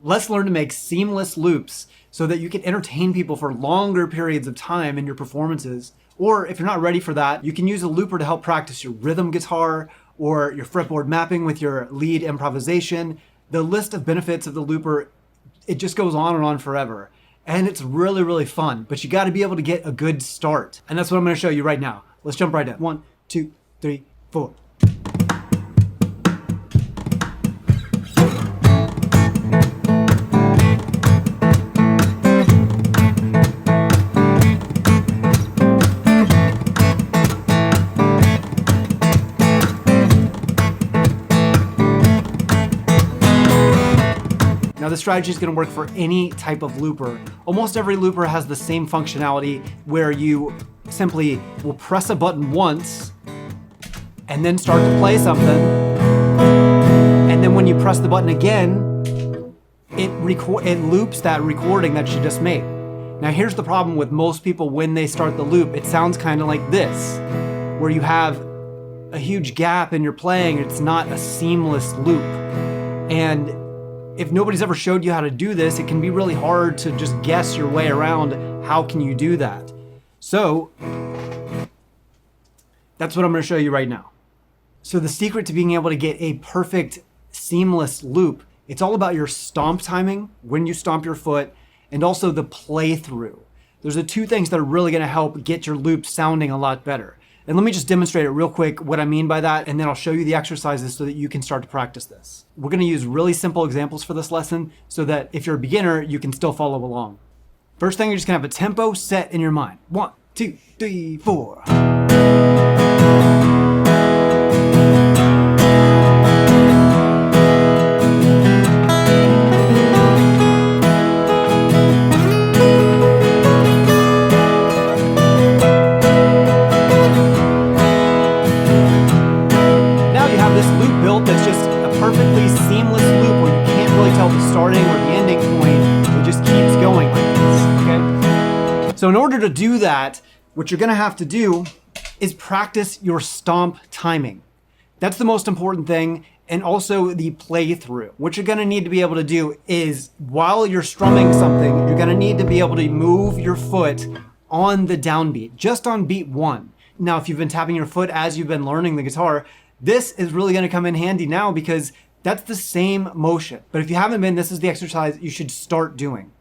Let's learn to make seamless loops so that you can entertain people for longer periods of time in your performances. Or if you're not ready for that, you can use a looper to help practice your rhythm guitar or your fretboard mapping with your lead improvisation. The list of benefits of the looper, it just goes on and on forever. And it's really, really fun, but you got to be able to get a good start. And that's what I'm going to show you right now. Let's jump right in. 1, 2, 3, 4. Now this strategy is going to work for any type of looper. Almost every looper has the same functionality where you simply will press a button once and then start to play something. And then when you press the button again, it loops that recording that you just made. Now here's the problem with most people when they start the loop. It sounds kind of like this, where you have a huge gap in your playing. It's not a seamless loop. And if nobody's ever showed you how to do this, it can be really hard to just guess your way around how can you do that. So that's what I'm going to show you right now. So the secret to being able to get a perfect seamless loop, it's all about your stomp timing, when you stomp your foot, and also the playthrough. Those are two things that are really going to help get your loop sounding a lot better. And let me just demonstrate it real quick what I mean by that, and then I'll show you the exercises so that you can start to practice this. We're going to use really simple examples for this lesson so that if you're a beginner, you can still follow along. First thing, you're just going to have a tempo set in your mind. 1, 2, 3, 4. That's just a perfectly seamless loop where you can't really tell the starting or the ending point. It just keeps going like this, okay? So in order to do that, what you're gonna have to do is practice your stomp timing. That's the most important thing, and also the playthrough. What you're gonna need to be able to do is, while you're strumming something, you're gonna need to be able to move your foot on the downbeat, just on beat 1. Now, if you've been tapping your foot as you've been learning the guitar, this is really going to come in handy now because that's the same motion. But if you haven't been, this is the exercise you should start doing.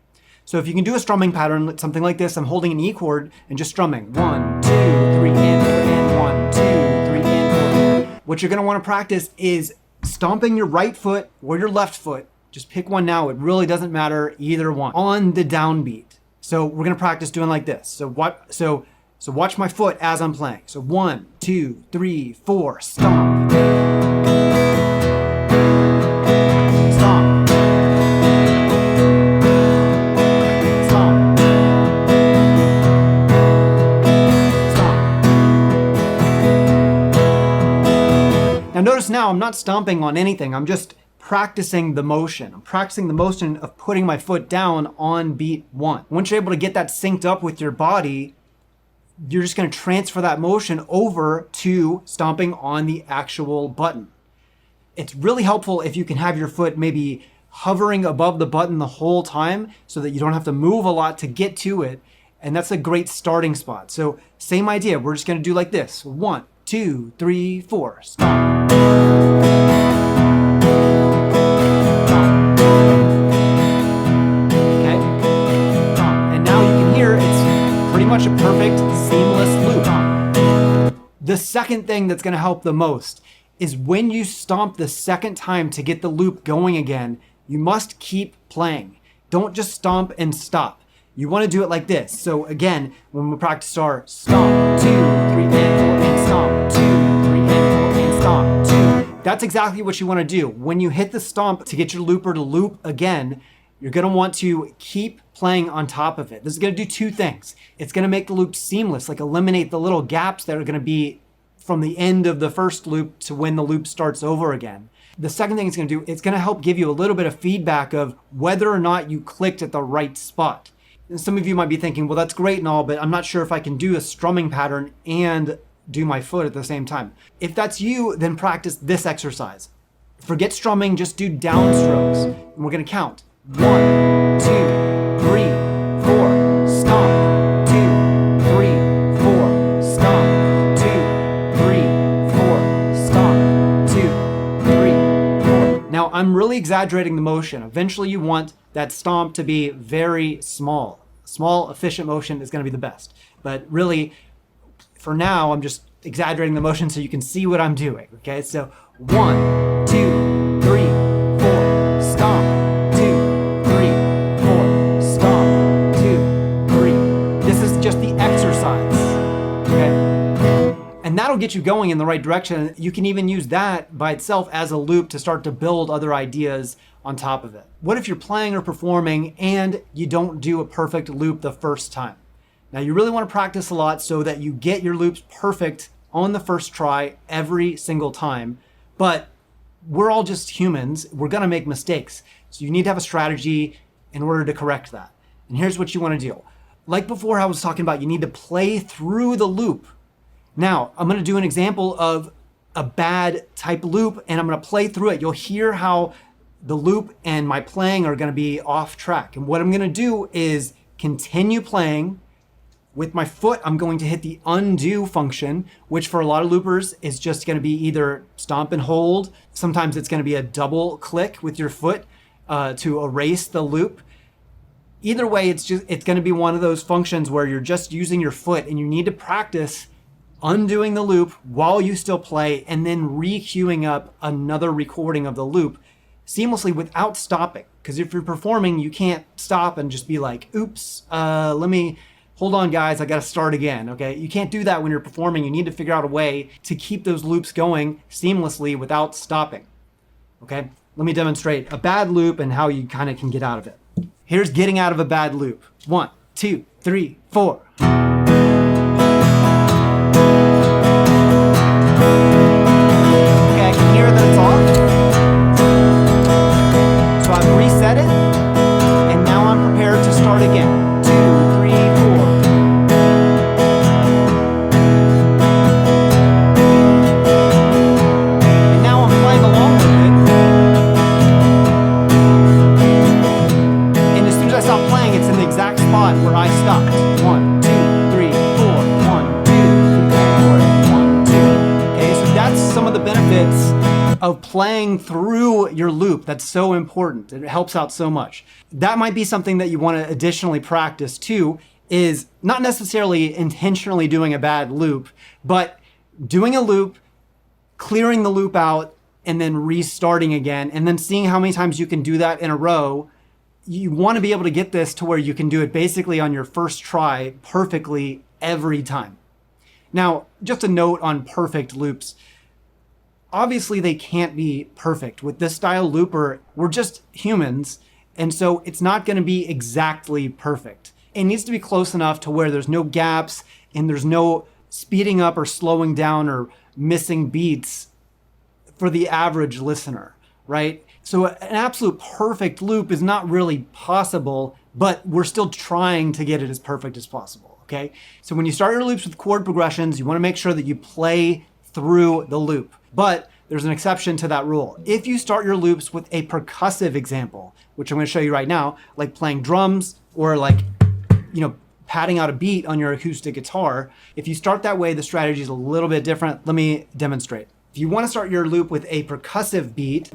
So if you can do a strumming pattern, something like this, I'm holding an E chord and just strumming. 1, 2, 3, and 1, 2, 3, and 4. What you're going to want to practice is stomping your right foot or your left foot. Just pick one now. It really doesn't matter, either one. On the downbeat. So we're going to practice doing like this. So watch my foot as I'm playing. So 1, 2, 3, 4, stomp. Stomp. Stomp. Stomp. Now notice now I'm not stomping on anything. I'm just practicing the motion. I'm practicing the motion of putting my foot down on beat 1. Once you're able to get that synced up with your body, you're just going to transfer that motion over to stomping on the actual button. It's really helpful if you can have your foot maybe hovering above the button the whole time so that you don't have to move a lot to get to it. And that's a great starting spot. So same idea. We're just going to do like this. 1, 2, 3, 4. Stomp. Much a perfect seamless loop. The second thing that's going to help the most is when you stomp the second time to get the loop going again, you must keep playing. Don't just stomp and stop. You want to do it like this. So again, when we practice our stomp, 2, 3, and 4, and stomp, 2, 3, and 4, and stomp, 2. That's exactly what you want to do. When you hit the stomp to get your looper to loop again, you're going to want to keep playing on top of it. This is going to do two things. It's going to make the loop seamless, like eliminate the little gaps that are going to be from the end of the first loop to when the loop starts over again. The second thing it's going to do, it's going to help give you a little bit of feedback of whether or not you clicked at the right spot. And some of you might be thinking, well, that's great and all, but I'm not sure if I can do a strumming pattern and do my foot at the same time. If that's you, then practice this exercise. Forget strumming, just do downstrokes. And we're going to count. 1, 2, 3, 4, stomp. 2, 3, 4, stomp. 2, 3, 4, stomp. 2, 3, 4. Now I'm really exaggerating the motion. Eventually you want that stomp to be very small. Small, efficient motion is going to be the best. But really, for now, I'm just exaggerating the motion so you can see what I'm doing. Okay, so 1, 2, 3, 4, stomp. 2, 3, 4, stomp. 2, 3. This is just the exercise. Okay, and that'll get you going in the right direction. You can even use that by itself as a loop to start to build other ideas on top of it. What if you're playing or performing and you don't do a perfect loop the first time? Now you really want to practice a lot so that you get your loops perfect on the first try every single time. But we're all just humans. We're going to make mistakes. So you need to have a strategy in order to correct that. And here's what you want to do. Like before I was talking about, you need to play through the loop. Now I'm going to do an example of a bad type loop and I'm going to play through it. You'll hear how the loop and my playing are going to be off track. And what I'm going to do is continue playing. With my foot, I'm going to hit the undo function, which for a lot of loopers is just going to be either stomp and hold. Sometimes it's going to be a double click with your foot to erase the loop. Either way, it's going to be one of those functions where you're just using your foot and you need to practice undoing the loop while you still play and then re-queuing up another recording of the loop seamlessly without stopping. Because if you're performing, you can't stop and just be like, oops, hold on guys, I gotta start again, okay? You can't do that when you're performing. You need to figure out a way to keep those loops going seamlessly without stopping, okay? Let me demonstrate a bad loop and how you kind of can get out of it. Here's getting out of a bad loop. 1, 2, 3, 4. Okay, I can hear that it's off. So I've reset it, and now I'm prepared to start again. 2, 3, 4. And now I'm playing along with it. And as soon as I stop playing, it's in the exact spot where I stopped. 1, 2, 3, 4. 1, 2, 3, 4. 1, 2. Okay, so that's some of the benefits of playing through your loop. That's so important. It helps out so much. That might be something that you want to additionally practice too, is not necessarily intentionally doing a bad loop, but doing a loop, clearing the loop out, and then restarting again, and then seeing how many times you can do that in a row. You want to be able to get this to where you can do it basically on your first try perfectly every time. Now, just a note on perfect loops. Obviously, they can't be perfect. With this style looper, we're just humans, and so it's not going to be exactly perfect. It needs to be close enough to where there's no gaps and there's no speeding up or slowing down or missing beats for the average listener, right? So an absolute perfect loop is not really possible, but we're still trying to get it as perfect as possible, okay? So when you start your loops with chord progressions, you want to make sure that you play through the loop. But there's an exception to that rule. If you start your loops with a percussive example, which I'm going to show you right now, like playing drums or like, padding out a beat on your acoustic guitar, if you start that way, the strategy is a little bit different. Let me demonstrate. If you want to start your loop with a percussive beat,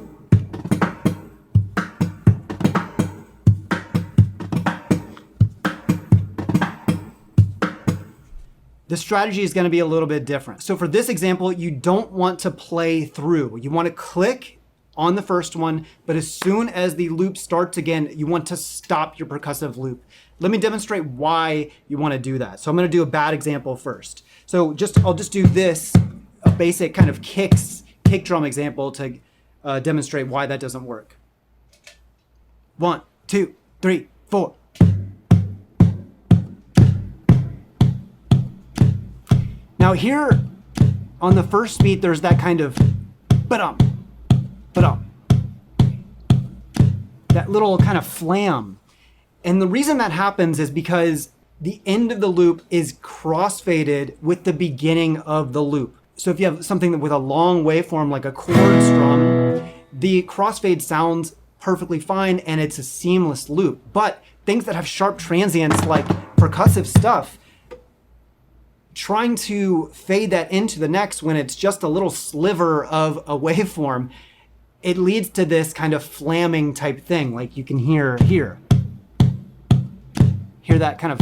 the strategy is going to be a little bit different. So for this example, you don't want to play through. You want to click on the first one, but as soon as the loop starts again, you want to stop your percussive loop. Let me demonstrate why you want to do that. So I'm going to do a bad example first. So I'll just do this, a basic kind of kick drum example to demonstrate why that doesn't work. 1, 2, 3, 4. Now here on the first beat, there's that kind of ba-dum, ba-dum, that little kind of flam. And the reason that happens is because the end of the loop is crossfaded with the beginning of the loop. So if you have something with a long waveform like a chord strum, the crossfade sounds perfectly fine and it's a seamless loop. But things that have sharp transients like percussive stuff, trying to fade that into the next when it's just a little sliver of a waveform, it leads to this kind of flamming type thing, like you can hear here. Hear that kind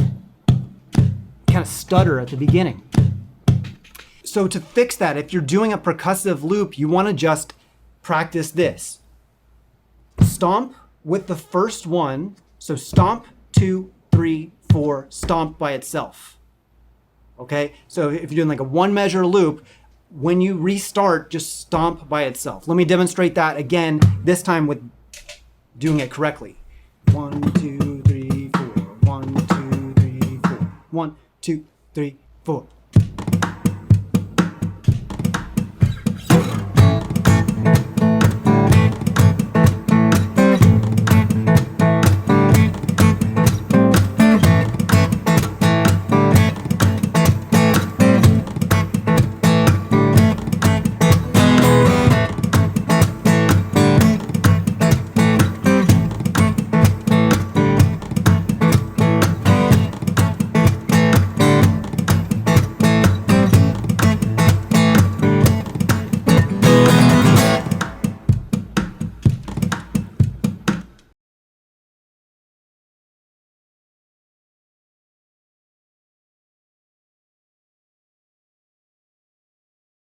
of stutter at the beginning. So to fix that, if you're doing a percussive loop, you want to just practice this. Stomp with the first one. So stomp, 2, 3, 4, stomp by itself. Okay? So if you're doing like a one measure loop, when you restart, just stomp by itself. Let me demonstrate that again, this time with doing it correctly. 1, 2, 3, 4. 1, 2, 3, 4. 1, 2, 3, 4.